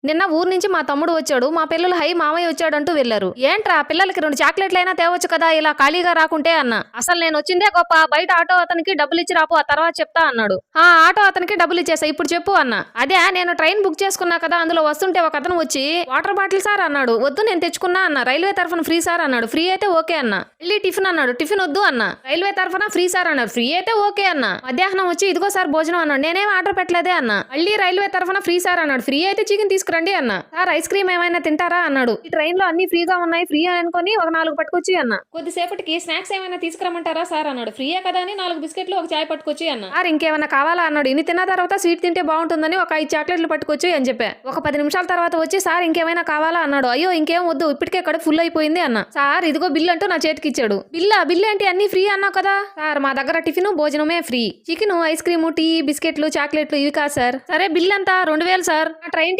నిన్న ఊరు నుంచి మా తమ్ముడు వచ్చాడు, మా పిల్లలు హై మామయ్య వచ్చాడు అంటూ వెళ్లారు. ఏంట్రా పిల్లలకి 2 చాక్లెట్లైనా తేవచ్చు కదా ఇలా ఖాళీగా రాకుంటే అన్న. అసలు నేను వచ్చిందే గొప్ప, బయట ఆటో అతనికి డబ్బులు ఇచ్చి రాపు, ఆ తర్వాత చెప్తా అన్నాడు. ఆటో అతనికి డబ్బులు ఇచ్చేసా, ఇప్పుడు చెప్పు అన్న. అదే నేను ట్రైన్ బుక్ చేసుకున్నా కదా, అందులో వస్తుంటే ఒక అతను వచ్చి వాటర్ బాటిల్ సార్ అన్నాడు. వద్దు నేను తెచ్చుకున్నా అన్న. రైల్వే తరఫున ఫ్రీ సార్ అన్నాడు. ఫ్రీ అయితే ఓకే అన్న. మళ్ళీ టిఫిన్ అన్నాడు. టిఫిన్ వద్దు అన్న. రైల్వే తరఫున ఫ్రీ సార్ అన్నాడు. ఫ్రీ అయితే ఓకే అన్న. మధ్యాహ్నం వచ్చి ఇదిగో సార్ భోజనం అన్నాడు. నేనేం ఆర్డర్ పెట్టలేదే అన్న. మళ్ళీ రైల్వే తరఫున ఫ్రీ సార్ అన్నాడు. ఫ్రీ అయితే చికెన్ తీసుకురండి అన్న. సార్ ఐస్ క్రీమ్ ఏమైనా తింటారా అన్నాడు. ఈ ట్రైన్ లో అన్ని ఫ్రీగా ఉన్నాయి, ఫ్రీ అనుకుని ఒక 4 పట్టుకొచ్చి అన్న. కొద్దిసేపటికి స్నాక్స్ ఏమైనా తీసుకురమ్మంటారా సార్ అన్నాడు. ఫ్రీయే కదా అని 4 బిస్కెట్లు ఒక చాయ్ పట్టుకొచ్చి అన్న. సార్ ఇంకేమైనా కావాలా అన్నాడు. ఇన్ని తిన్న తర్వాత స్వీట్ తింటే బాగుంటుందని ఒక 5 చాక్లెట్లు పట్టుకొచ్చి అని చెప్పా. ఒక 10 నిమిషాల తర్వాత వచ్చి సార్ ఇంకేమైనా కావాలా అన్నాడు. అయ్యో ఇంకేం వద్దు, ఇప్పటికే కడుపు ఫుల్ అయిపోయింది అన్న. సార్ ఇదిగో బిల్ అంటూ నా చేతికి ఇచ్చాడు. బిల్ ఏంటి, అన్ని ఫ్రీ అన్నావు కదా సార్. మా దగ్గర టిఫిన్ భోజనమే free, chicken ice cream tea బిస్కెట్లు చాక్లెట్లు ఇవి కాదు సార్. సరే బిల్ అంతా 2000 సార్. ట్రైన్